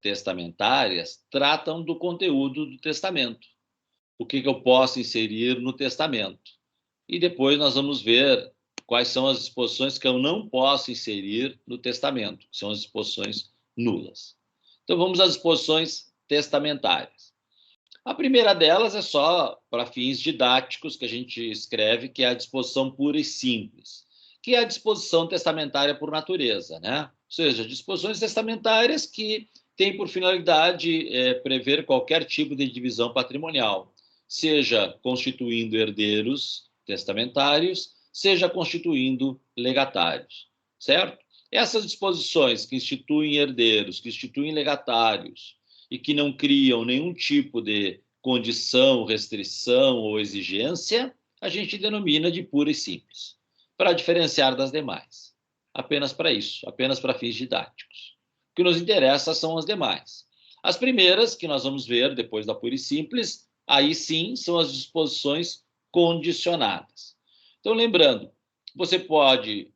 testamentárias tratam do conteúdo do testamento. O que eu posso inserir no testamento. E depois nós vamos ver quais são as disposições que eu não posso inserir no testamento, que são as disposições nulas. Então vamos às disposições testamentárias. A primeira delas é só para fins didáticos que a gente escreve, que é a disposição pura e simples, que é a disposição testamentária por natureza, né? Ou seja, disposições testamentárias que têm por finalidade prever qualquer tipo de divisão patrimonial, seja constituindo herdeiros testamentários, seja constituindo legatários, certo? Essas disposições que instituem herdeiros, que instituem legatários, e que não criam nenhum tipo de condição, restrição ou exigência, a gente denomina de pura e simples, para diferenciar das demais. Apenas para isso, apenas para fins didáticos. O que nos interessa são as demais. As primeiras, que nós vamos ver depois da pura e simples, aí sim são as disposições condicionadas. Então, lembrando, você pode...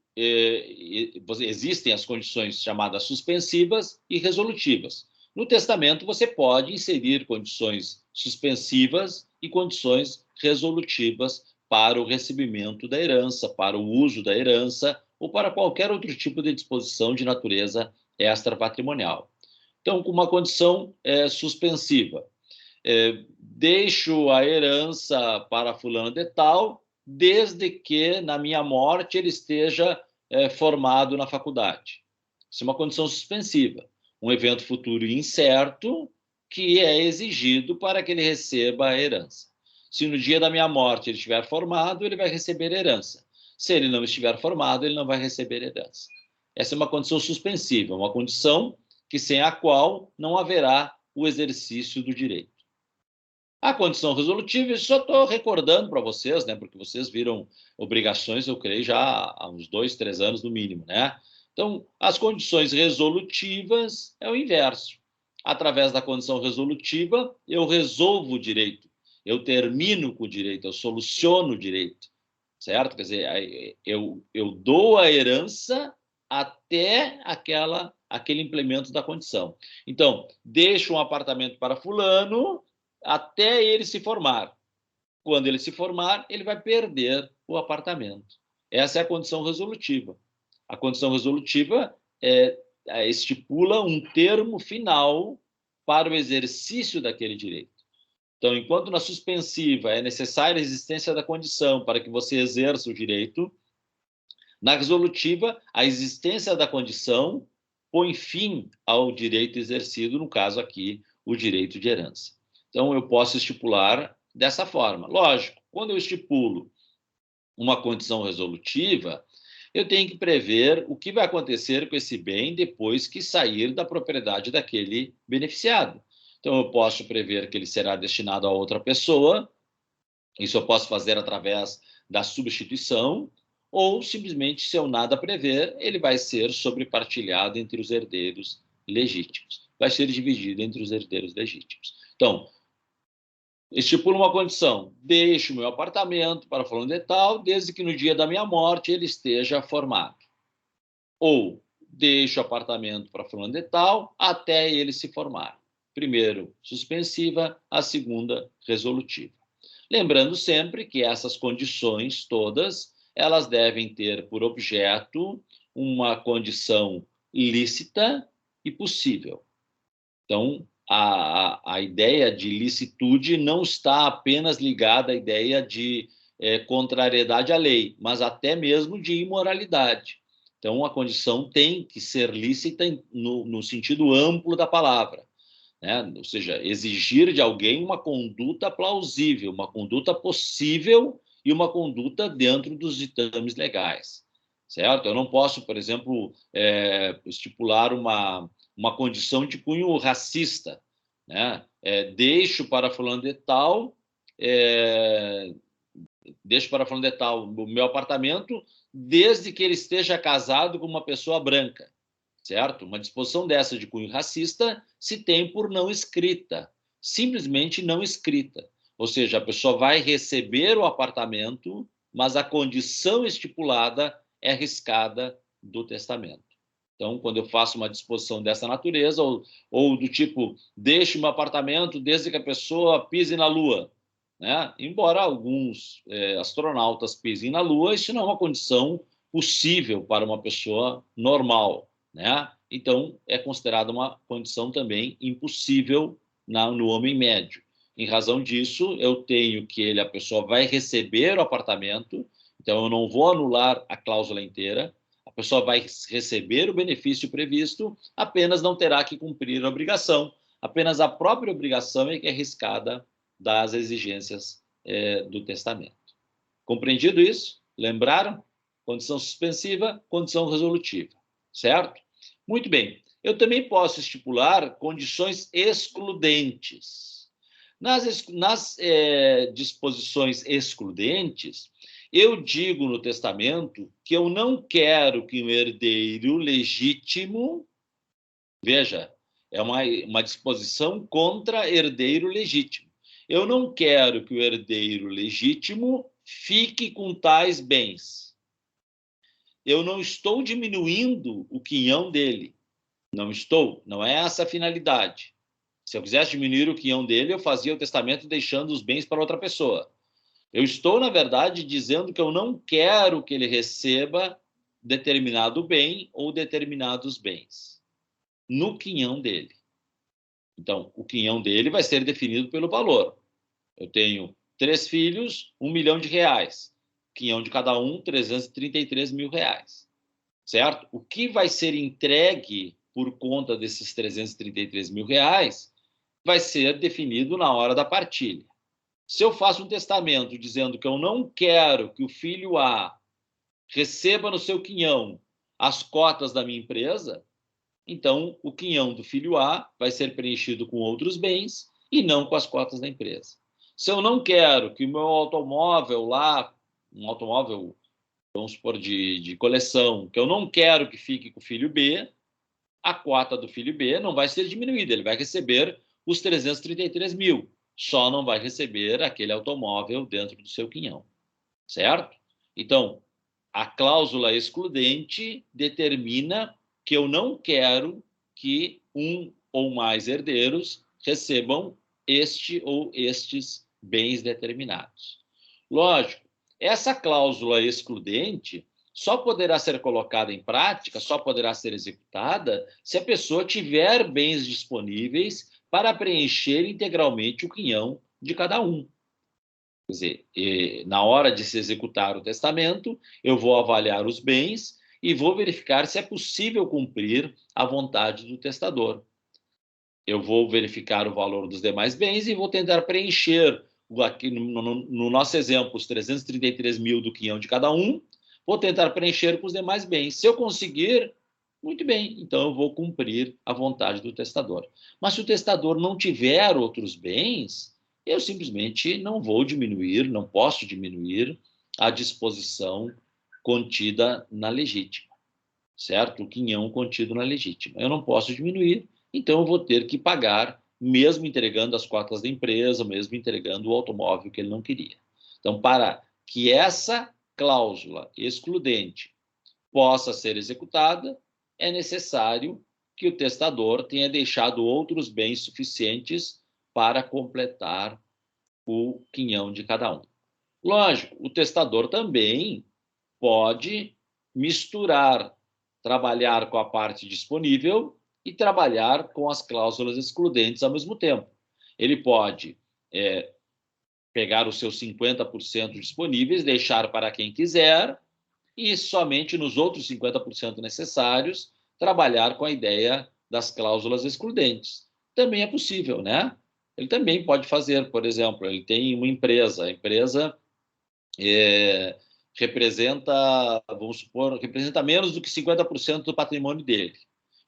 existem as condições chamadas suspensivas e resolutivas. No testamento, você pode inserir condições suspensivas e condições resolutivas para o recebimento da herança, para o uso da herança ou para qualquer outro tipo de disposição de natureza extrapatrimonial. Então, com uma condição suspensiva, deixo a herança para fulano de tal, desde que, na minha morte, ele esteja formado na faculdade. Isso é uma condição suspensiva. Um evento futuro incerto que é exigido para que ele receba a herança. Se no dia da minha morte ele estiver formado, ele vai receber herança. Se ele não estiver formado, ele não vai receber herança. Essa é uma condição suspensiva, uma condição que sem a qual não haverá o exercício do direito. A condição resolutiva, isso só estou recordando para vocês, né, porque vocês viram obrigações, eu creio, já há uns 2, 3 anos no mínimo, né? Então, as condições resolutivas é o inverso. Através da condição resolutiva, eu resolvo o direito, eu termino com o direito, eu soluciono o direito, certo? Quer dizer, eu dou a herança até aquele implemento da condição. Então, deixo um apartamento para fulano até ele se formar. Quando ele se formar, ele vai perder o apartamento. Essa é a condição resolutiva. A condição resolutiva estipula um termo final para o exercício daquele direito. Então, enquanto na suspensiva é necessária a existência da condição para que você exerça o direito, na resolutiva, a existência da condição põe fim ao direito exercido, no caso aqui, o direito de herança. Então, eu posso estipular dessa forma. Lógico, quando eu estipulo uma condição resolutiva, eu tenho que prever o que vai acontecer com esse bem depois que sair da propriedade daquele beneficiado. Então, eu posso prever que ele será destinado a outra pessoa, isso eu posso fazer através da substituição, ou simplesmente, se eu nada prever, ele vai ser sobrepartilhado entre os herdeiros legítimos. Vai ser dividido entre os herdeiros legítimos. Então, estipula uma condição: deixo o meu apartamento para fulano de tal, desde que no dia da minha morte ele esteja formado. Ou deixo o apartamento para fulano de tal até ele se formar. Primeiro, suspensiva, a segunda, resolutiva. Lembrando sempre que essas condições todas, elas devem ter por objeto uma condição lícita e possível. Então, a ideia de licitude não está apenas ligada à ideia de contrariedade à lei, mas até mesmo de imoralidade. Então, a condição tem que ser lícita no sentido amplo da palavra, né? Ou seja, exigir de alguém uma conduta plausível, uma conduta possível e uma conduta dentro dos ditames legais, certo? Eu não posso, por exemplo, estipular uma condição de cunho racista, né? Deixo para fulano de tal, o meu apartamento, desde que ele esteja casado com uma pessoa branca, certo? Uma disposição dessa de cunho racista se tem por não escrita, simplesmente não escrita. Ou seja, a pessoa vai receber o apartamento, mas a condição estipulada é riscada do testamento. Então, quando eu faço uma disposição dessa natureza, ou do tipo, deixe meu apartamento desde que a pessoa pise na Lua, né? Embora alguns astronautas pisem na Lua, isso não é uma condição possível para uma pessoa normal, né? Então, é considerada uma condição também impossível no homem médio. Em razão disso, eu tenho que a pessoa vai receber o apartamento, então eu não vou anular a cláusula inteira, a pessoa vai receber o benefício previsto, apenas não terá que cumprir a obrigação. Apenas a própria obrigação é que é riscada das exigências do testamento. Compreendido isso? Lembraram? Condição suspensiva, condição resolutiva. Certo? Muito bem. Eu também posso estipular condições excludentes. Nas disposições excludentes, eu digo no testamento que eu não quero que o herdeiro legítimo, veja, é uma disposição contra herdeiro legítimo. Eu não quero que o herdeiro legítimo fique com tais bens. Eu não estou diminuindo o quinhão dele. Não estou, não é essa a finalidade. Se eu quisesse diminuir o quinhão dele, eu fazia o testamento deixando os bens para outra pessoa. Eu estou, na verdade, dizendo que eu não quero que ele receba determinado bem ou determinados bens no quinhão dele. Então, o quinhão dele vai ser definido pelo valor. Eu tenho 3 filhos, R$ 1 milhão. Quinhão de cada um, R$ 333 mil. Certo? O que vai ser entregue por conta desses R$ 333 mil vai ser definido na hora da partilha. Se eu faço um testamento dizendo que eu não quero que o filho A receba no seu quinhão as cotas da minha empresa, então o quinhão do filho A vai ser preenchido com outros bens e não com as cotas da empresa. Se eu não quero que o meu automóvel lá, um automóvel, vamos supor, de coleção, que eu não quero que fique com o filho B, a cota do filho B não vai ser diminuída, ele vai receber os 333 mil, só não vai receber aquele automóvel dentro do seu quinhão, certo? Então, a cláusula excludente determina que eu não quero que um ou mais herdeiros recebam este ou estes bens determinados. Lógico, essa cláusula excludente só poderá ser colocada em prática, só poderá ser executada se a pessoa tiver bens disponíveis para preencher integralmente o quinhão de cada um. Quer dizer, na hora de se executar o testamento, eu vou avaliar os bens e vou verificar se é possível cumprir a vontade do testador. Eu vou verificar o valor dos demais bens e vou tentar preencher, aqui no nosso exemplo, os 333 mil do quinhão de cada um, vou tentar preencher com os demais bens. Se eu conseguir, muito bem, então eu vou cumprir a vontade do testador. Mas se o testador não tiver outros bens, eu simplesmente não vou diminuir, não posso diminuir a disposição contida na legítima, certo? O quinhão contido na legítima. Eu não posso diminuir, então eu vou ter que pagar, mesmo entregando as cotas da empresa, mesmo entregando o automóvel que ele não queria. Então, para que essa cláusula excludente possa ser executada, é necessário que o testador tenha deixado outros bens suficientes para completar o quinhão de cada um. Lógico, o testador também pode misturar, trabalhar com a parte disponível e trabalhar com as cláusulas excludentes ao mesmo tempo. Ele pode pegar os seus 50% disponíveis, deixar para quem quiser, e somente nos outros 50% necessários trabalhar com a ideia das cláusulas excludentes. Também é possível, né? Ele também pode fazer, por exemplo, ele tem uma empresa, a empresa representa, vamos supor, representa menos do que 50% do patrimônio dele.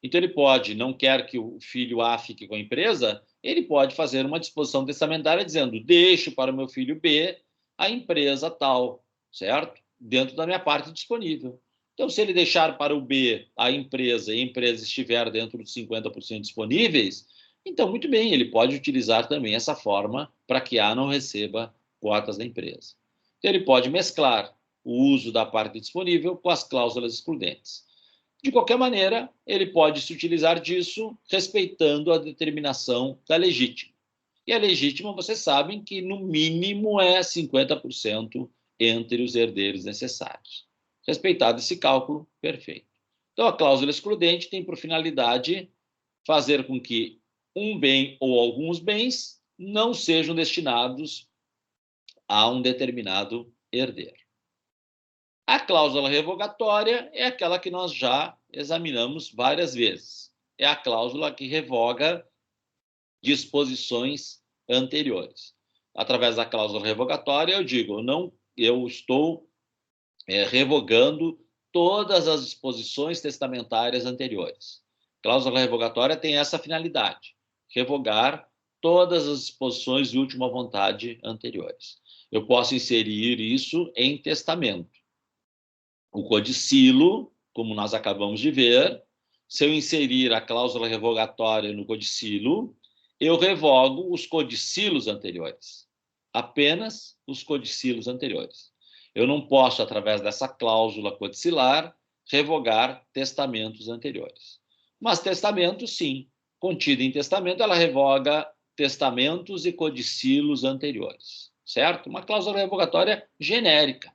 Então ele pode, não quer que o filho A fique com a empresa, ele pode fazer uma disposição testamentária dizendo: deixo para o meu filho B a empresa tal, certo? Dentro da minha parte disponível. Então, se ele deixar para o B a empresa e a empresa estiver dentro dos 50% disponíveis, então, muito bem, ele pode utilizar também essa forma para que A não receba cotas da empresa. Então, ele pode mesclar o uso da parte disponível com as cláusulas excludentes. De qualquer maneira, ele pode se utilizar disso respeitando a determinação da legítima. E a legítima, vocês sabem que, no mínimo, é 50% entre os herdeiros necessários. Respeitado esse cálculo, perfeito. Então, a cláusula excludente tem por finalidade fazer com que um bem ou alguns bens não sejam destinados a um determinado herdeiro. A cláusula revogatória é aquela que nós já examinamos várias vezes. É a cláusula que revoga disposições anteriores. Através da cláusula revogatória, eu digo, eu estou revogando todas as disposições testamentárias anteriores. A cláusula revogatória tem essa finalidade, revogar todas as disposições de última vontade anteriores. Eu posso inserir isso em testamento. O codicilo, como nós acabamos de ver, se eu inserir a cláusula revogatória no codicilo, eu revogo os codicilos anteriores. Apenas os codicilos anteriores. Eu não posso, através dessa cláusula codicilar, revogar testamentos anteriores. Mas testamento, sim. Contida em testamento, ela revoga testamentos e codicilos anteriores. Certo? Uma cláusula revogatória genérica.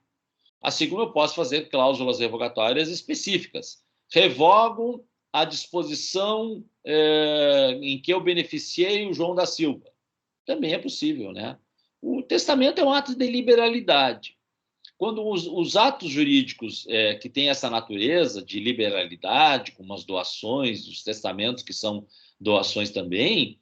Assim como eu posso fazer cláusulas revogatórias específicas. Revogo a disposição em que eu beneficiei o João da Silva. Também é possível, né? O testamento é um ato de liberalidade. Quando os atos jurídicos que têm essa natureza de liberalidade, como as doações, os testamentos que são doações também,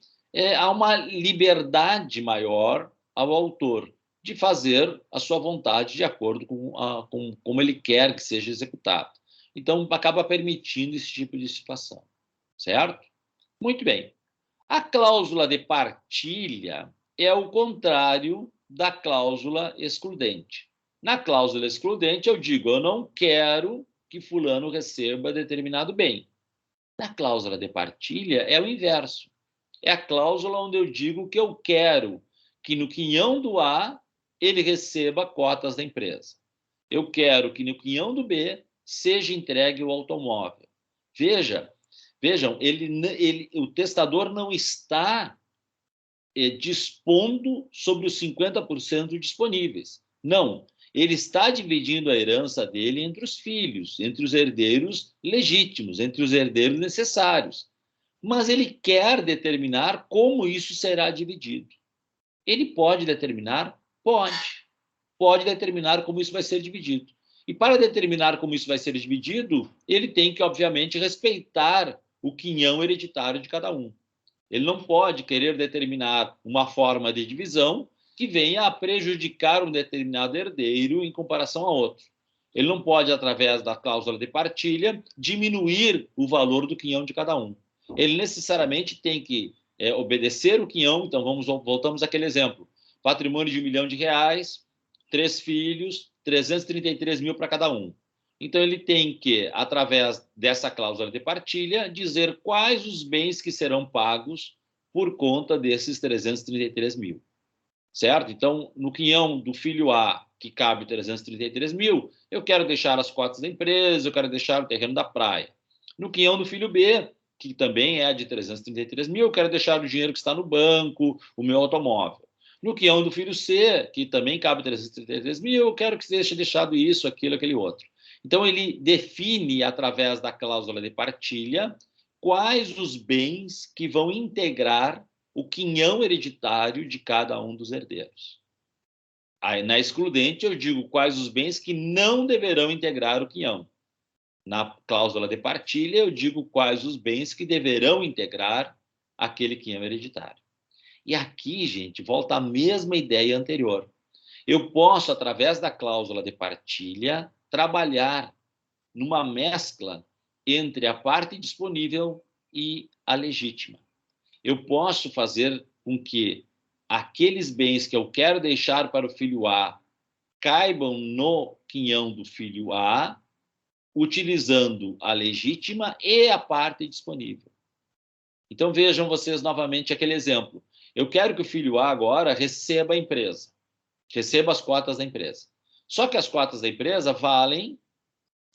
há uma liberdade maior ao autor de fazer a sua vontade de acordo com como ele quer que seja executado. Então, acaba permitindo esse tipo de situação, certo? Muito bem. A cláusula de partilha é o contrário da cláusula excludente. Na cláusula excludente, eu digo, eu não quero que fulano receba determinado bem. Na cláusula de partilha, é o inverso. É a cláusula onde eu digo que eu quero que no quinhão do A ele receba cotas da empresa. Eu quero que no quinhão do B seja entregue o automóvel. Vejam, o testador não está dispondo sobre os 50% disponíveis. Não, ele está dividindo a herança dele entre os filhos, entre os herdeiros legítimos, entre os herdeiros necessários. Mas ele quer determinar como isso será dividido. Ele pode determinar? Pode. Pode determinar como isso vai ser dividido. E para determinar como isso vai ser dividido, ele tem que, obviamente, respeitar o quinhão hereditário de cada um. Ele não pode querer determinar uma forma de divisão que venha a prejudicar um determinado herdeiro em comparação a outro. Ele não pode, através da cláusula de partilha, diminuir o valor do quinhão de cada um. Ele necessariamente tem que obedecer o quinhão. Então, voltamos àquele exemplo. Patrimônio de R$1 milhão, 3 filhos, 333 mil para cada um. Então, ele tem que, através dessa cláusula de partilha, dizer quais os bens que serão pagos por conta desses 333 mil. Certo? Então, no quinhão do filho A, que cabe 333 mil, eu quero deixar as cotas da empresa, eu quero deixar o terreno da praia. No quinhão do filho B, que também é de 333 mil, eu quero deixar o dinheiro que está no banco, o meu automóvel. No quinhão do filho C, que também cabe 333 mil, eu quero que seja deixado isso, aquilo, aquele outro. Então, ele define, através da cláusula de partilha, quais os bens que vão integrar o quinhão hereditário de cada um dos herdeiros. Aí, na excludente, eu digo quais os bens que não deverão integrar o quinhão. Na cláusula de partilha, eu digo quais os bens que deverão integrar aquele quinhão hereditário. E aqui, gente, volta a mesma ideia anterior. Eu posso, através da cláusula de partilha, trabalhar numa mescla entre a parte disponível e a legítima. Eu posso fazer com que aqueles bens que eu quero deixar para o filho A caibam no quinhão do filho A, utilizando a legítima e a parte disponível. Então, vejam vocês novamente aquele exemplo. Eu quero que o filho A agora receba a empresa, receba as cotas da empresa. Só que as cotas da empresa valem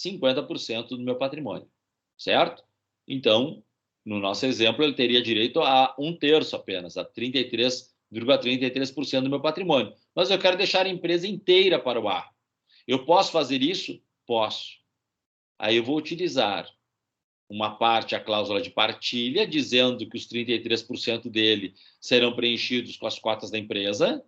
50% do meu patrimônio. certo? Então, no nosso exemplo, ele teria direito a 1/3 apenas, a 33,33% do meu patrimônio. Mas eu quero deixar a empresa inteira para o ar. Eu posso fazer isso? Posso. Aí eu vou utilizar uma parte, a cláusula de partilha, dizendo que os 33% dele serão preenchidos com as cotas da empresa,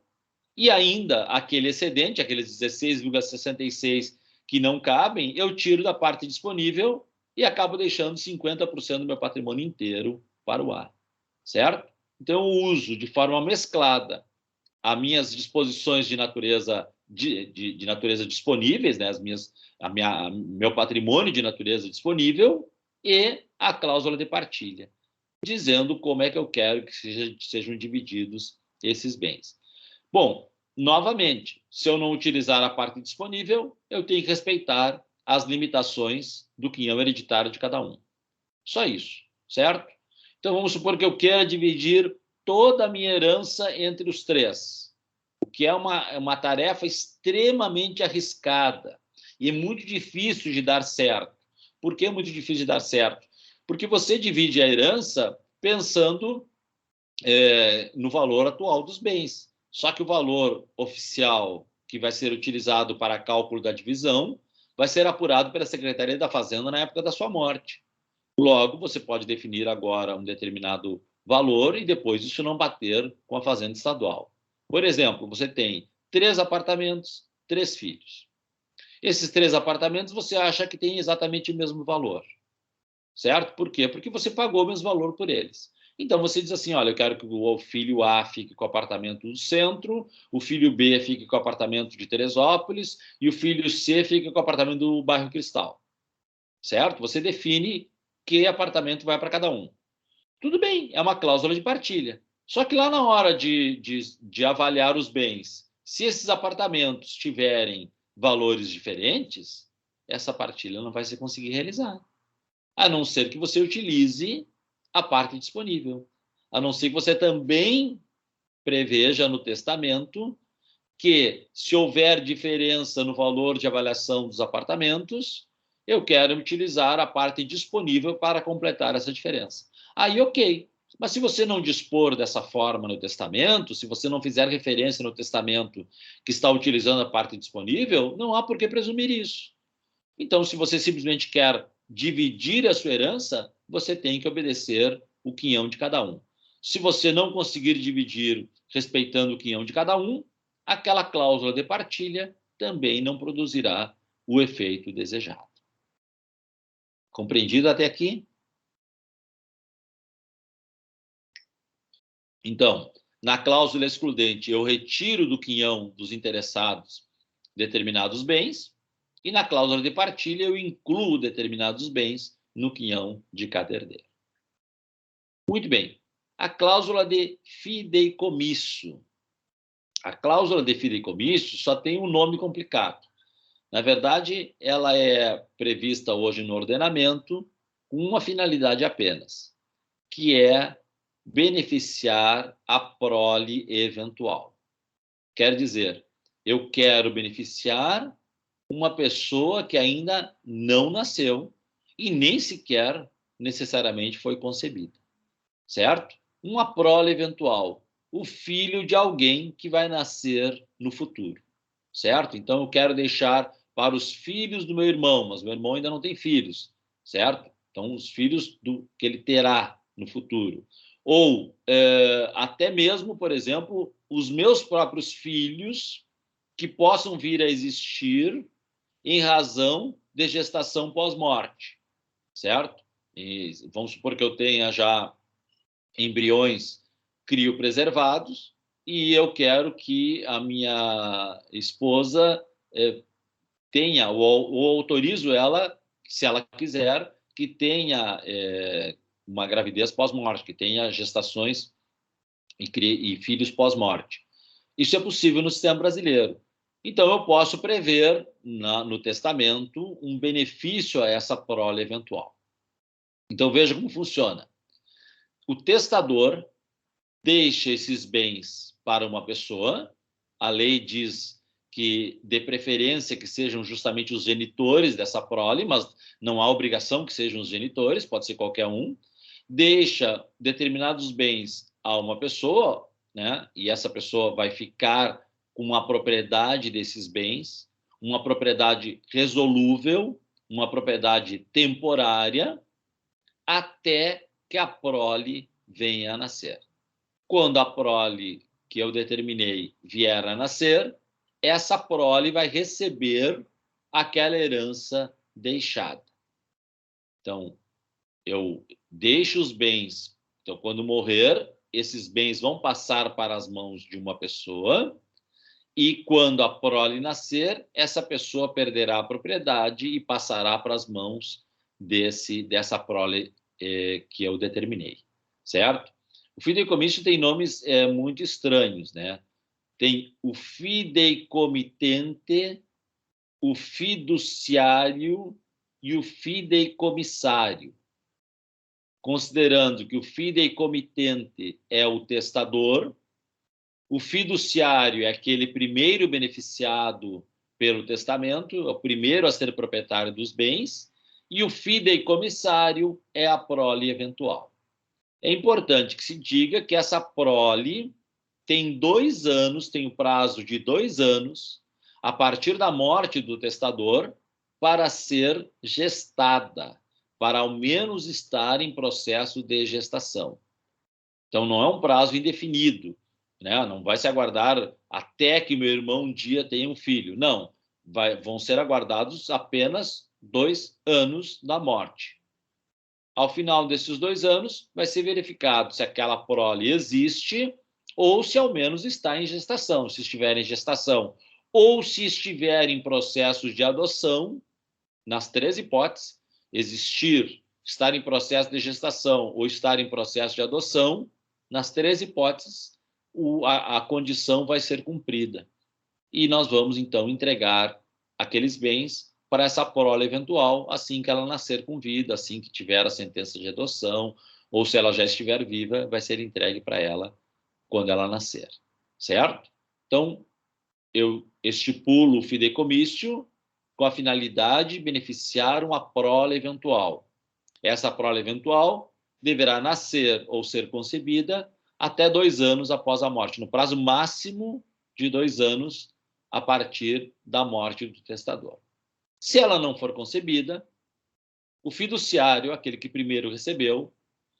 e ainda aquele excedente, aqueles 16,66 que não cabem, eu tiro da parte disponível e acabo deixando 50% do meu patrimônio inteiro para o ar, certo? Então, eu uso de forma mesclada as minhas disposições de natureza de natureza disponíveis, né, meu patrimônio de natureza disponível e a cláusula de partilha, dizendo como é que eu quero que sejam divididos esses bens. Bom, novamente, se eu não utilizar a parte disponível, eu tenho que respeitar as limitações do quinhão hereditário de cada um. Só isso, certo? Então, vamos supor que eu queira dividir toda a minha herança entre os três, o que é uma tarefa extremamente arriscada e muito difícil de dar certo. Por que é muito difícil de dar certo? Porque você divide a herança pensando no valor atual dos bens. Só que o valor oficial que vai ser utilizado para cálculo da divisão vai ser apurado pela Secretaria da Fazenda na época da sua morte. Logo, você pode definir agora um determinado valor e depois isso não bater com a Fazenda Estadual. Por exemplo, você tem 3 apartamentos, 3 filhos. Esses 3 apartamentos você acha que tem exatamente o mesmo valor, certo? Por quê? Porque você pagou o mesmo valor por eles. Então, você diz assim, olha, eu quero que o filho A fique com o apartamento do centro, o filho B fique com o apartamento de Teresópolis e o filho C fique com o apartamento do bairro Cristal, certo? Você define que apartamento vai para cada um. Tudo bem, é uma cláusula de partilha. Só que lá na hora de avaliar os bens, se esses apartamentos tiverem valores diferentes, essa partilha não vai se conseguir realizar. A não ser que você utilize a parte disponível. A não ser que você também preveja no testamento que, se houver diferença no valor de avaliação dos apartamentos, eu quero utilizar a parte disponível para completar essa diferença. Aí, ok. Mas se você não dispor dessa forma no testamento, se você não fizer referência no testamento que está utilizando a parte disponível, não há por que presumir isso. Então, se você simplesmente quer dividir a sua herança, você tem que obedecer o quinhão de cada um. Se você não conseguir dividir respeitando o quinhão de cada um, aquela cláusula de partilha também não produzirá o efeito desejado. Compreendido até aqui? Então, na cláusula excludente, eu retiro do quinhão dos interessados determinados bens, e na cláusula de partilha eu incluo determinados bens no quinhão de cada herdeiro. Muito bem. A cláusula de fideicomisso. A cláusula de fideicomisso só tem um nome complicado. Na verdade, ela é prevista hoje no ordenamento com uma finalidade apenas, que é beneficiar a prole eventual. Quer dizer, eu quero beneficiar uma pessoa que ainda não nasceu e nem sequer necessariamente foi concebida, certo? Uma prole eventual, o filho de alguém que vai nascer no futuro, certo? Então, eu quero deixar para os filhos do meu irmão, mas meu irmão ainda não tem filhos, certo? Então, os filhos que ele terá no futuro. Ou até mesmo, por exemplo, os meus próprios filhos que possam vir a existir em razão de gestação pós-morte, certo? E vamos supor que eu tenha já embriões criopreservados e eu quero que a minha esposa tenha, ou autorizo ela, se ela quiser, que tenha uma gravidez pós-morte, que tenha gestações e filhos pós-morte. Isso é possível no sistema brasileiro. Então, eu posso prever no testamento um benefício a essa prole eventual. Então, veja como funciona. O testador deixa esses bens para uma pessoa. A lei diz que dê preferência que sejam justamente os genitores dessa prole, mas não há obrigação que sejam os genitores, pode ser qualquer um, deixa determinados bens a uma pessoa, né? E essa pessoa vai ficar com uma propriedade desses bens, uma propriedade resolúvel, uma propriedade temporária, até que a prole venha a nascer. Quando a prole que eu determinei vier a nascer, essa prole vai receber aquela herança deixada. Então, eu deixo os bens. Então, quando morrer, esses bens vão passar para as mãos de uma pessoa, e quando a prole nascer, essa pessoa perderá a propriedade e passará para as mãos dessa prole que eu determinei, certo? O fideicomisso tem nomes muito estranhos, né? Tem o fideicomitente, o fiduciário e o fideicomissário, considerando que o fideicomitente é o testador, o fiduciário é aquele primeiro beneficiado pelo testamento, é o primeiro a ser proprietário dos bens, e o fideicomissário é a prole eventual. É importante que se diga que essa prole tem 2 anos, tem o prazo de 2 anos, a partir da morte do testador, para ser gestada, para ao menos estar em processo de gestação. Então, não é um prazo indefinido, né? Não vai se aguardar até que meu irmão um dia tenha um filho. Não, vão ser aguardados apenas 2 anos da morte. Ao final desses 2 anos, vai ser verificado se aquela prole existe ou se ao menos está em gestação. Se estiver em gestação ou se estiver em processos de adoção, nas 3 hipóteses, existir, estar em processo de gestação ou estar em processo de adoção, nas 3 hipóteses, a condição vai ser cumprida. E nós vamos, então, entregar aqueles bens para essa prole eventual assim que ela nascer com vida, assim que tiver a sentença de adoção, ou se ela já estiver viva, vai ser entregue para ela quando ela nascer, certo? Então, eu estipulo o fideicomisso com a finalidade de beneficiar uma prole eventual. Essa prole eventual deverá nascer ou ser concebida até 2 anos após a morte, no prazo máximo de 2 anos a partir da morte do testador. Se ela não for concebida, o fiduciário, aquele que primeiro recebeu,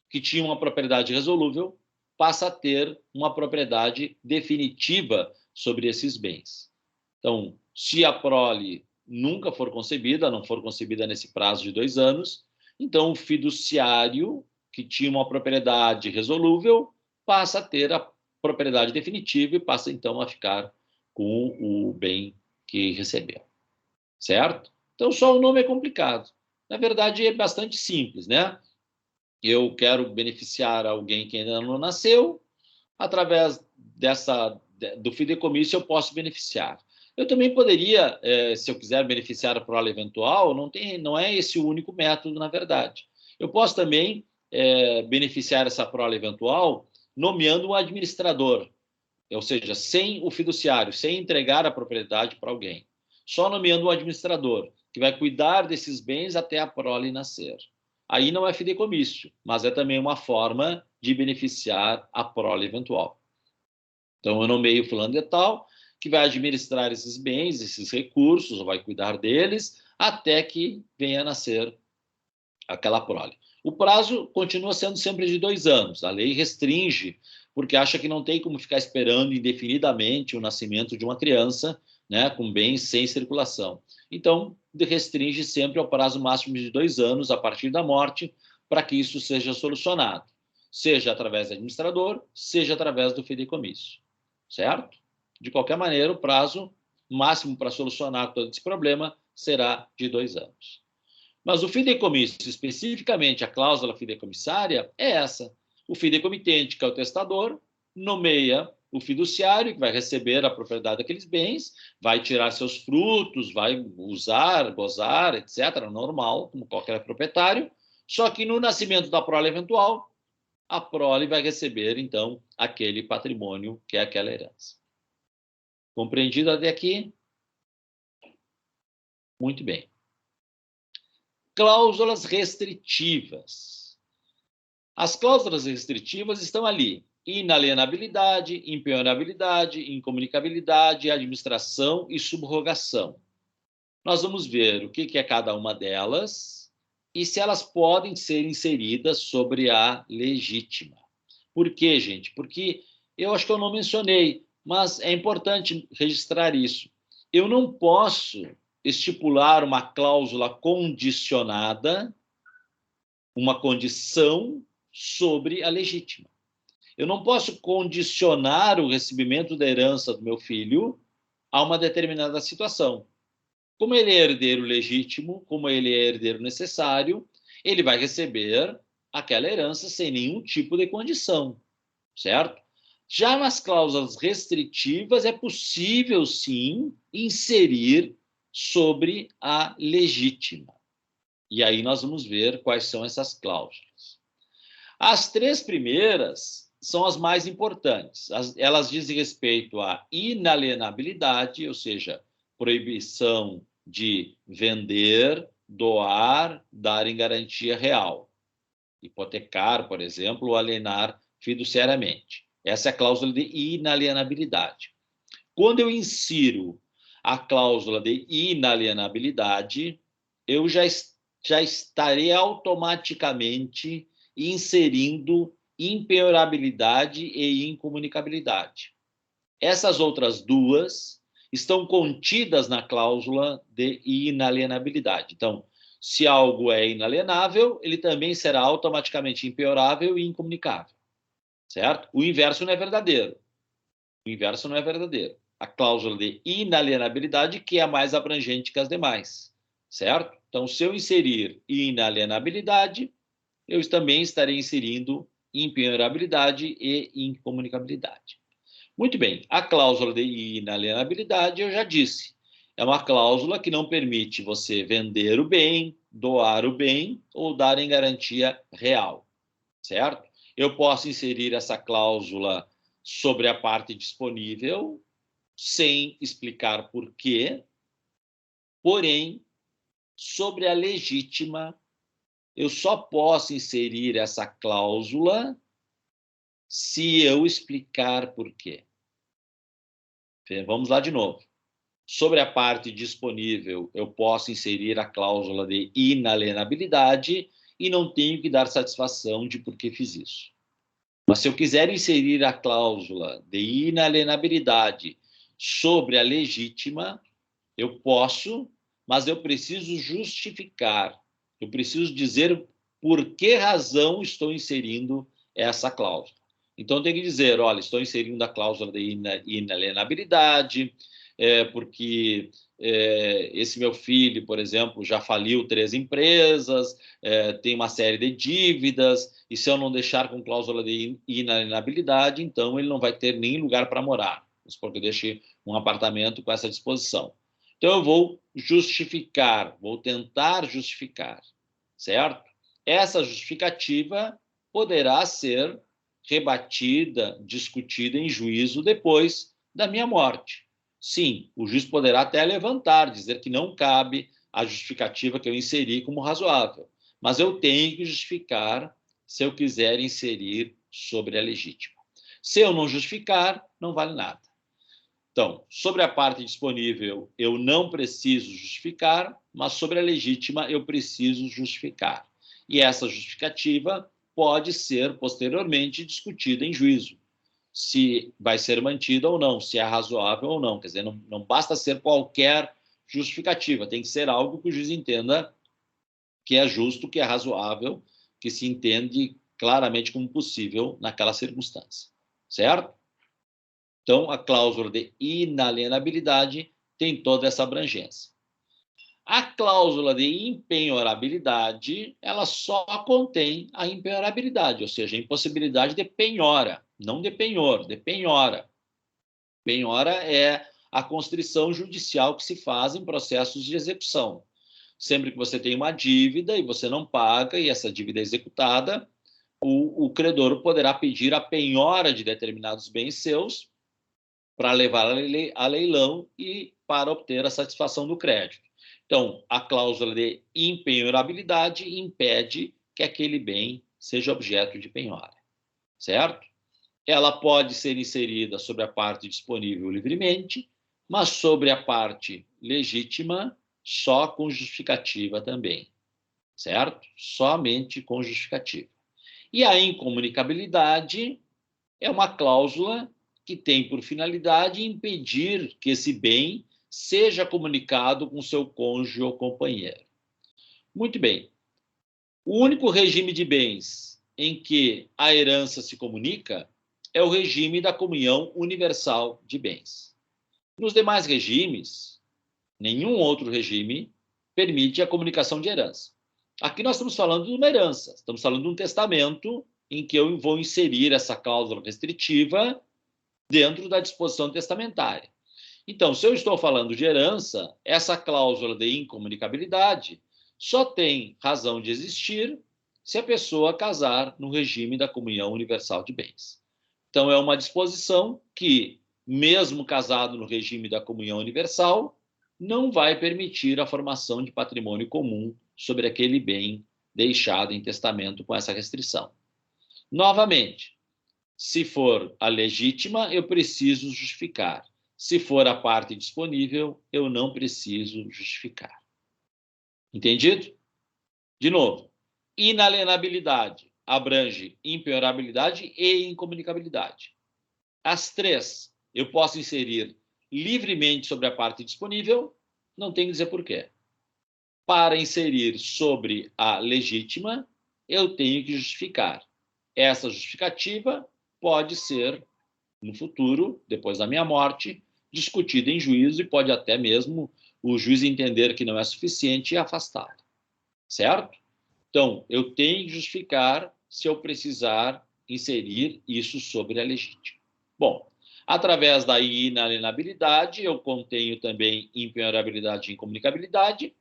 que tinha uma propriedade resolúvel, passa a ter uma propriedade definitiva sobre esses bens. Então, se a prole nunca for concebida, não for concebida nesse prazo de 2 anos, então o fiduciário, que tinha uma propriedade resolúvel, passa a ter a propriedade definitiva e passa, então, a ficar com o bem que recebeu. Certo? Então, só o nome é complicado. Na verdade, é bastante simples, né? Eu quero beneficiar alguém que ainda não nasceu, através do fideicomisso eu posso beneficiar. Eu também poderia, se eu quiser beneficiar a prole eventual, não é esse o único método, na verdade. Eu posso também beneficiar essa prole eventual nomeando um administrador, ou seja, sem o fiduciário, sem entregar a propriedade para alguém. Só nomeando um administrador, que vai cuidar desses bens até a prole nascer. Aí não é fideicomisso, mas é também uma forma de beneficiar a prole eventual. Então, eu nomeio fulano de tal, que vai administrar esses bens, esses recursos, vai cuidar deles, até que venha a nascer aquela prole. O prazo continua sendo sempre de 2 anos. A lei restringe, porque acha que não tem como ficar esperando indefinidamente o nascimento de uma criança, né, com bens sem circulação. Então, restringe sempre ao prazo máximo de 2 anos a partir da morte, para que isso seja solucionado, seja através do administrador, seja através do fideicomisso, certo? De qualquer maneira, o prazo máximo para solucionar todo esse problema será de 2 anos. Mas o fideicomisso, especificamente a cláusula fideicomissária, é essa. O fideicomitente, que é o testador, nomeia o fiduciário, que vai receber a propriedade daqueles bens, vai tirar seus frutos, vai usar, gozar, etc., normal, como qualquer proprietário, só que no nascimento da prole eventual, a prole vai receber, então, aquele patrimônio que é aquela herança. Compreendido até aqui? Muito bem. Cláusulas restritivas. As cláusulas restritivas estão ali: inalienabilidade, impenhorabilidade, incomunicabilidade, administração e subrogação. Nós vamos ver o que é cada uma delas e se elas podem ser inseridas sobre a legítima. Por quê, gente? Porque eu acho que eu não mencionei, mas é importante registrar isso. Eu não posso estipular uma cláusula condicionada, uma condição sobre a legítima. Eu não posso condicionar o recebimento da herança do meu filho a uma determinada situação. Como ele é herdeiro legítimo, como ele é herdeiro necessário, ele vai receber aquela herança sem nenhum tipo de condição, certo? Já nas cláusulas restritivas, é possível, sim, inserir sobre a legítima. E aí nós vamos ver quais são essas cláusulas. As três primeiras são as mais importantes. Elas dizem respeito à inalienabilidade, ou seja, proibição de vender, doar, dar em garantia real. Hipotecar, por exemplo, ou alienar fiduciariamente. Essa é a cláusula de inalienabilidade. Quando eu insiro a cláusula de inalienabilidade, eu já estarei automaticamente inserindo impenhorabilidade e incomunicabilidade. Essas outras duas estão contidas na cláusula de inalienabilidade. Então, se algo é inalienável, ele também será automaticamente impenhorável e incomunicável, certo? O inverso não é verdadeiro. O inverso não é verdadeiro. A cláusula de inalienabilidade que é a mais abrangente que as demais, certo? Então, se eu inserir inalienabilidade, eu também estarei inserindo impenhorabilidade e incomunicabilidade. Muito bem, a cláusula de inalienabilidade, eu já disse, é uma cláusula que não permite você vender o bem, doar o bem ou dar em garantia real, certo? Eu posso inserir essa cláusula sobre a parte disponível, sem explicar por quê, porém, sobre a legítima, eu só posso inserir essa cláusula se eu explicar por quê. Vamos lá de novo. Sobre a parte disponível, eu posso inserir a cláusula de inalienabilidade e não tenho que dar satisfação de por que fiz isso. Mas se eu quiser inserir a cláusula de inalienabilidade sobre a legítima, eu posso, mas eu preciso justificar. Eu preciso dizer por que razão estou inserindo essa cláusula. Então, tem que dizer, olha, estou inserindo a cláusula de inalienabilidade, porque esse meu filho, por exemplo, já faliu 3 empresas, tem uma série de dívidas, e se eu não deixar com cláusula de inalienabilidade, então ele não vai ter nem lugar para morar, porque eu deixei um apartamento com essa disposição. Então, eu vou justificar, vou tentar justificar, certo? Essa justificativa poderá ser rebatida, discutida em juízo depois da minha morte. Sim, o juiz poderá até levantar, dizer que não cabe a justificativa que eu inseri como razoável, mas eu tenho que justificar se eu quiser inserir sobre a legítima. Se eu não justificar, não vale nada. Então, sobre a parte disponível, eu não preciso justificar, mas sobre a legítima, eu preciso justificar. E essa justificativa pode ser, posteriormente, discutida em juízo, se vai ser mantida ou não, se é razoável ou não. Quer dizer, não basta ser qualquer justificativa, tem que ser algo que o juiz entenda que é justo, que é razoável, que se entende claramente como possível naquela circunstância, certo? Então, a cláusula de inalienabilidade tem toda essa abrangência. A cláusula de impenhorabilidade, ela só contém a impenhorabilidade, ou seja, a impossibilidade de penhora, não de penhor, de penhora. Penhora é a constrição judicial que se faz em processos de execução. Sempre que você tem uma dívida e você não paga e essa dívida é executada, o credor poderá pedir a penhora de determinados bens seus para levar a leilão e para obter a satisfação do crédito. Então, a cláusula de impenhorabilidade impede que aquele bem seja objeto de penhora, certo? Ela pode ser inserida sobre a parte disponível livremente, mas sobre a parte legítima, só com justificativa também, certo? Somente com justificativa. E a incomunicabilidade é uma cláusula que tem por finalidade impedir que esse bem seja comunicado com seu cônjuge ou companheiro. Muito bem. O único regime de bens em que a herança se comunica é o regime da comunhão universal de bens. Nos demais regimes, nenhum outro regime permite a comunicação de herança. Aqui nós estamos falando de uma herança, estamos falando de um testamento em que eu vou inserir essa cláusula restritiva dentro da disposição testamentária. Então, se eu estou falando de herança, essa cláusula de incomunicabilidade só tem razão de existir se a pessoa casar no regime da comunhão universal de bens. Então, é uma disposição que, mesmo casado no regime da comunhão universal, não vai permitir a formação de patrimônio comum sobre aquele bem deixado em testamento com essa restrição. Novamente, se for a legítima, eu preciso justificar. Se for a parte disponível, eu não preciso justificar. Entendido? De novo, inalienabilidade abrange impenhorabilidade e incomunicabilidade. As três eu posso inserir livremente sobre a parte disponível, não tenho que dizer por quê. Para inserir sobre a legítima, eu tenho que justificar. Essa justificativa pode ser, no futuro, depois da minha morte, discutida em juízo e pode até mesmo o juiz entender que não é suficiente e afastá-la. Certo? Então, eu tenho que justificar se eu precisar inserir isso sobre a legítima. Bom, através da inalienabilidade, eu contenho também impenhorabilidade e incomunicabilidade,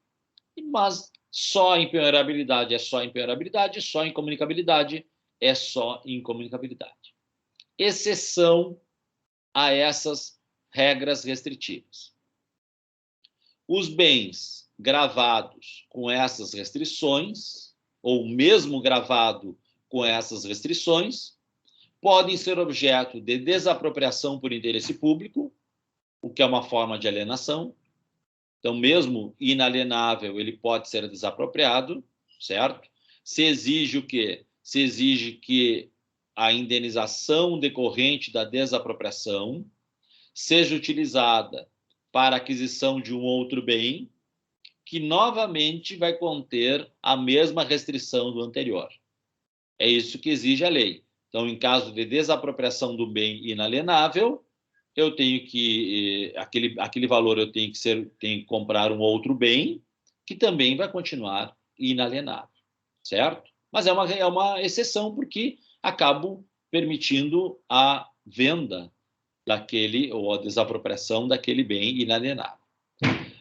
mas só impenhorabilidade é só impenhorabilidade, só incomunicabilidade é só incomunicabilidade. Exceção a essas regras restritivas. Os bens gravados com essas restrições, ou mesmo gravado com essas restrições, podem ser objeto de desapropriação por interesse público, o que é uma forma de alienação. Então, mesmo inalienável, ele pode ser desapropriado, certo? Se exige o quê? Se exige que a indenização decorrente da desapropriação seja utilizada para a aquisição de um outro bem, que novamente vai conter a mesma restrição do anterior. É isso que exige a lei. Então, em caso de desapropriação do bem inalienável, eu tenho que aquele valor eu tenho que comprar um outro bem que também vai continuar inalienável, certo? Mas é uma exceção porque acabo permitindo a venda daquele ou a desapropriação daquele bem inalienável.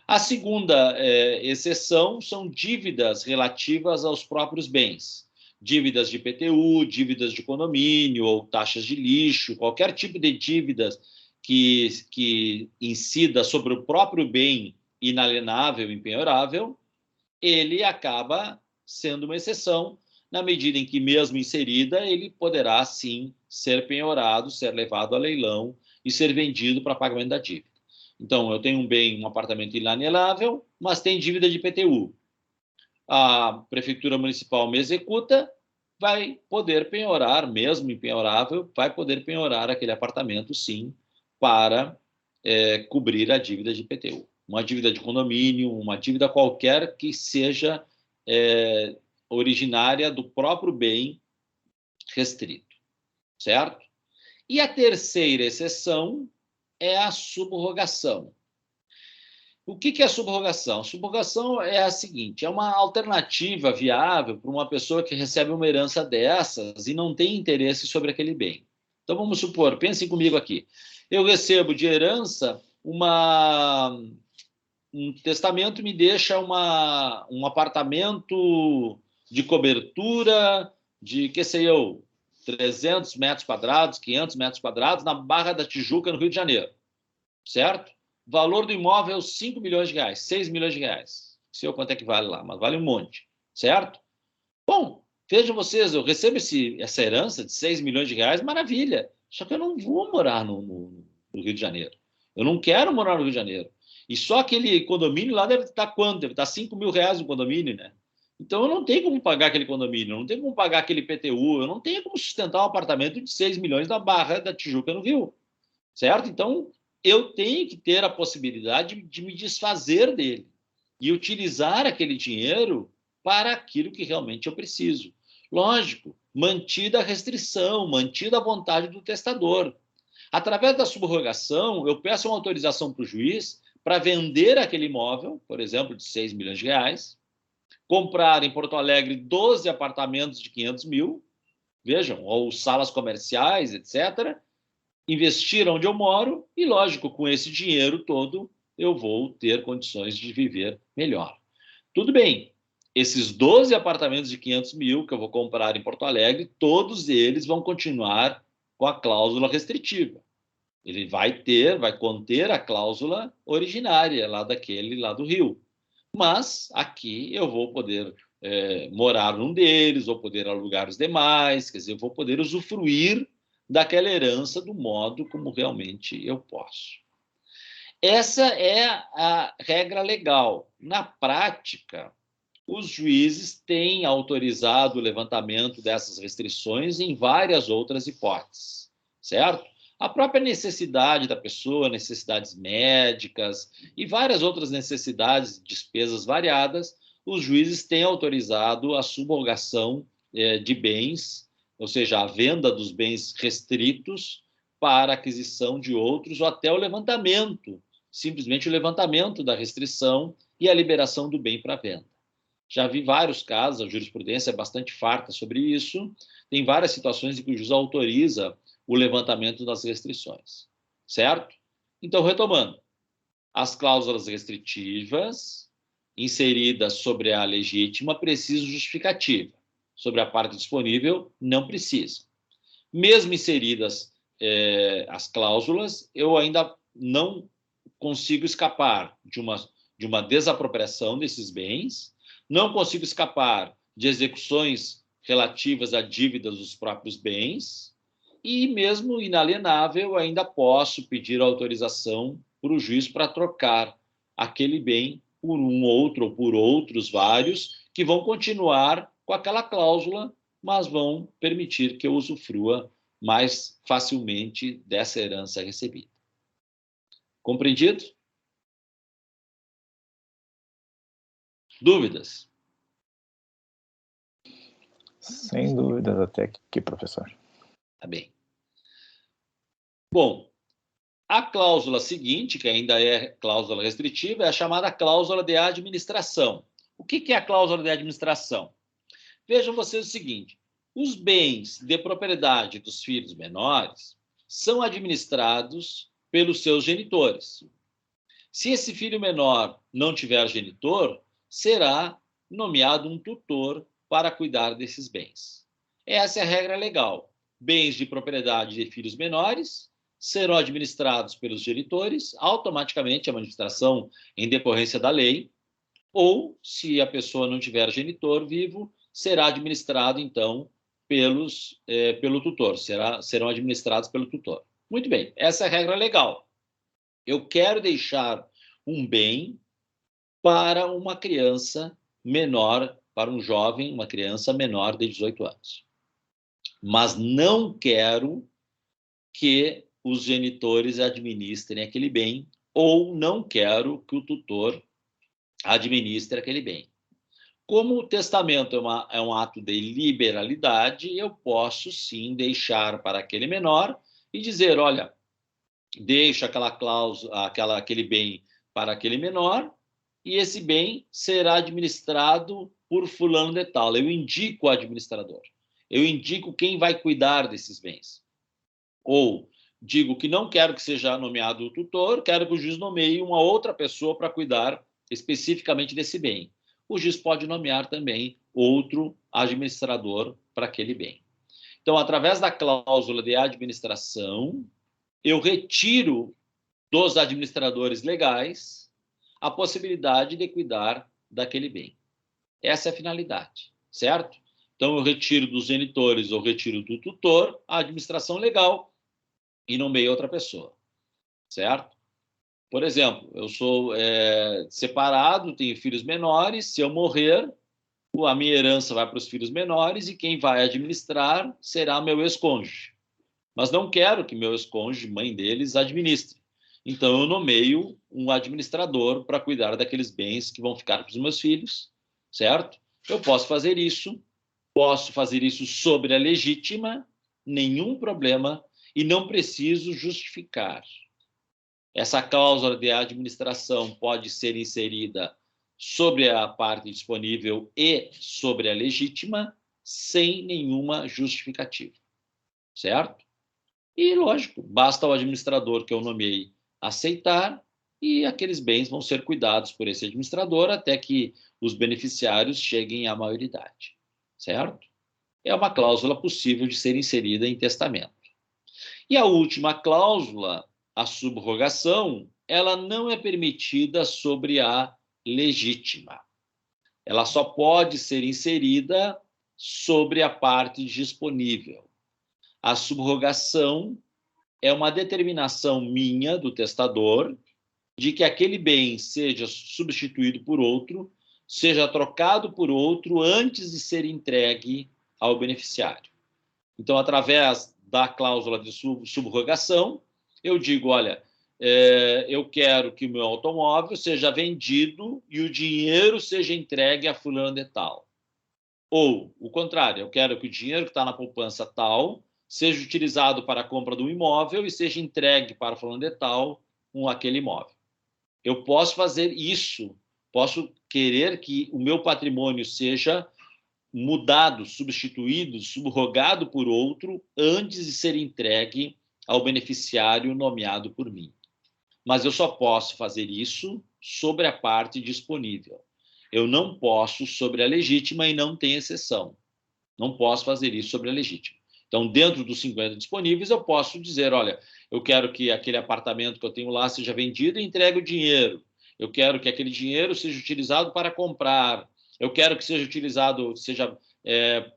A segunda exceção são dívidas relativas aos próprios bens. Dívidas de IPTU, dívidas de condomínio ou taxas de lixo, qualquer tipo de dívidas que incida sobre o próprio bem inalienável, impenhorável, ele acaba sendo uma exceção, na medida em que, mesmo inserida, ele poderá, sim, ser penhorado, ser levado a leilão e ser vendido para pagamento da dívida. Então, eu tenho um bem, um apartamento inalienável, mas tem dívida de IPTU. A Prefeitura Municipal me executa, vai poder penhorar, mesmo impenhorável, vai poder penhorar aquele apartamento, sim, para cobrir a dívida de IPTU. Uma dívida de condomínio, uma dívida qualquer que seja originária do próprio bem restrito, certo? E a terceira exceção é a subrogação. O que é a subrogação? A subrogação é a seguinte, é uma alternativa viável para uma pessoa que recebe uma herança dessas e não tem interesse sobre aquele bem. Então, vamos supor, pensem comigo aqui, eu recebo de herança um testamento me deixa um apartamento de cobertura de, que sei eu, 300 metros quadrados, 500 metros quadrados, na Barra da Tijuca, no Rio de Janeiro, certo? Valor do imóvel, 5 milhões de reais, 6 milhões de reais. sei quanto é que vale lá, mas vale um monte, certo? Bom, vejam vocês, eu recebo essa herança de 6 milhões de reais, maravilha. Só que eu não vou morar no Rio de Janeiro. Eu não quero morar no Rio de Janeiro. E só aquele condomínio lá deve estar quanto? Deve estar 5 mil reais o condomínio, né? Então eu não tenho como pagar aquele condomínio, eu não tenho como pagar aquele PTU, eu não tenho como sustentar um apartamento de 6 milhões na Barra da Tijuca, no Rio. Certo? Então eu tenho que ter a possibilidade de me desfazer dele e utilizar aquele dinheiro para aquilo que realmente eu preciso. Lógico, mantida a restrição, mantida a vontade do testador. Através da subrogação, eu peço uma autorização para o juiz para vender aquele imóvel, por exemplo, de 6 milhões de reais, comprar em Porto Alegre 12 apartamentos de 500 mil, vejam, ou salas comerciais, etc., investir onde eu moro e, lógico, com esse dinheiro todo, eu vou ter condições de viver melhor. Tudo bem, esses 12 apartamentos de 500 mil que eu vou comprar em Porto Alegre, todos eles vão continuar com a cláusula restritiva. Ele vai conter a cláusula originária lá do Rio. Mas aqui eu vou poder morar num deles, vou poder alugar os demais, quer dizer, eu vou poder usufruir daquela herança do modo como realmente eu posso. Essa é a regra legal. Na prática, os juízes têm autorizado o levantamento dessas restrições em várias outras hipóteses, certo? A própria necessidade da pessoa, necessidades médicas e várias outras necessidades, despesas variadas, os juízes têm autorizado a subrogação de bens, ou seja, a venda dos bens restritos para aquisição de outros ou até o levantamento, simplesmente o levantamento da restrição e a liberação do bem para venda. Já vi vários casos, a jurisprudência é bastante farta sobre isso, tem várias situações em que o juiz autoriza o levantamento das restrições, certo? Então, retomando, as cláusulas restritivas inseridas sobre a legítima precisam justificativa, sobre a parte disponível não precisa. Mesmo inseridas as cláusulas, eu ainda não consigo escapar de uma desapropriação desses bens, não consigo escapar de execuções relativas a dívidas dos próprios bens e, mesmo inalienável, ainda posso pedir autorização para o juiz para trocar aquele bem por um outro ou por outros vários que vão continuar com aquela cláusula, mas vão permitir que eu usufrua mais facilmente dessa herança recebida. Compreendido? Dúvidas? Sem dúvidas até aqui, professor. Tá bem. Bom, a cláusula seguinte, que ainda é cláusula restritiva, é a chamada cláusula de administração. O que é a cláusula de administração? Vejam vocês o seguinte, os bens de propriedade dos filhos menores são administrados pelos seus genitores. Se esse filho menor não tiver genitor, será nomeado um tutor para cuidar desses bens. Essa é a regra legal. Bens de propriedade de filhos menores serão administrados pelos genitores, automaticamente a administração em decorrência da lei, ou, se a pessoa não tiver genitor vivo, será administrado, então, pelo tutor, serão administrados pelo tutor. Muito bem, essa é a regra legal. Eu quero deixar um bem para uma criança menor, para um jovem, uma criança menor de 18 anos. Mas não quero que os genitores administrem aquele bem, ou não quero que o tutor administre aquele bem. Como o testamento é um ato de liberalidade, eu posso sim deixar para aquele menor e dizer, olha, deixa aquela cláusula, aquele bem para aquele menor e esse bem será administrado por fulano de tal. Eu indico o administrador. Eu indico quem vai cuidar desses bens. Ou digo que não quero que seja nomeado o tutor, quero que o juiz nomeie uma outra pessoa para cuidar especificamente desse bem. O juiz pode nomear também outro administrador para aquele bem. Então, através da cláusula de administração, eu retiro dos administradores legais a possibilidade de cuidar daquele bem. Essa é a finalidade, certo? Então, eu retiro dos genitores ou retiro do tutor a administração legal e nomeio outra pessoa, certo? Por exemplo, eu sou separado, tenho filhos menores, se eu morrer, a minha herança vai para os filhos menores e quem vai administrar será meu ex-cônjuge. Mas não quero que meu ex-cônjuge, mãe deles, administre. Então, eu nomeio um administrador para cuidar daqueles bens que vão ficar para os meus filhos, certo? Eu posso fazer isso sobre a legítima, nenhum problema, e não preciso justificar. Essa cláusula de administração pode ser inserida sobre a parte disponível e sobre a legítima, sem nenhuma justificativa, certo? E, lógico, basta o administrador que eu nomeei aceitar e aqueles bens vão ser cuidados por esse administrador até que os beneficiários cheguem à maioridade, certo? É uma cláusula possível de ser inserida em testamento. E a última cláusula, a subrogação, ela não é permitida sobre a legítima. Ela só pode ser inserida sobre a parte disponível. A subrogação é uma determinação minha, do testador, de que aquele bem seja substituído por outro, seja trocado por outro antes de ser entregue ao beneficiário. Então, através da cláusula de subrogação, eu digo, olha, eu quero que o meu automóvel seja vendido e o dinheiro seja entregue a fulano de tal. Ou, o contrário, eu quero que o dinheiro que está na poupança tal seja utilizado para a compra do imóvel e seja entregue para fulano de tal com aquele imóvel. Eu posso fazer isso, posso querer que o meu patrimônio seja mudado, substituído, subrogado por outro antes de ser entregue ao beneficiário nomeado por mim. Mas eu só posso fazer isso sobre a parte disponível. Eu não posso sobre a legítima e não tem exceção. Não posso fazer isso sobre a legítima. Então, dentro dos 50 disponíveis, eu posso dizer, olha, eu quero que aquele apartamento que eu tenho lá seja vendido e entregue o dinheiro. Eu quero que aquele dinheiro seja utilizado para comprar. Eu quero que seja utilizado,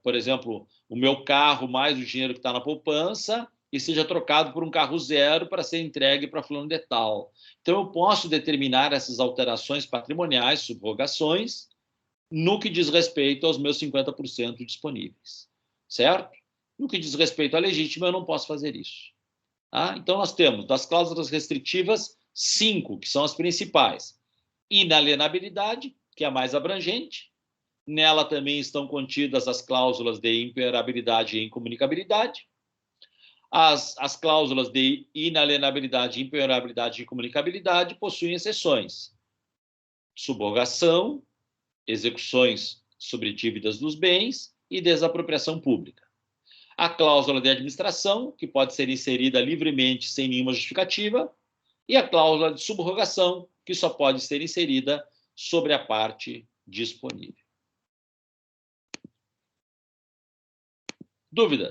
por exemplo, o meu carro mais o dinheiro que está na poupança e seja trocado por um carro zero para ser entregue para fulano de tal. Então, eu posso determinar essas alterações patrimoniais, subrogações, no que diz respeito aos meus 50% disponíveis, certo? No que diz respeito à legítima, eu não posso fazer isso. Tá? Então, nós temos, das cláusulas restritivas, 5, que são as principais. Inalienabilidade, que é a mais abrangente. Nela também estão contidas as cláusulas de imperabilidade e incomunicabilidade. As cláusulas de inalienabilidade, imperabilidade e incomunicabilidade possuem exceções. Subrogação, execuções sobre dívidas dos bens e desapropriação pública. A cláusula de administração, que pode ser inserida livremente sem nenhuma justificativa, e a cláusula de subrogação, que só pode ser inserida sobre a parte disponível. Dúvida?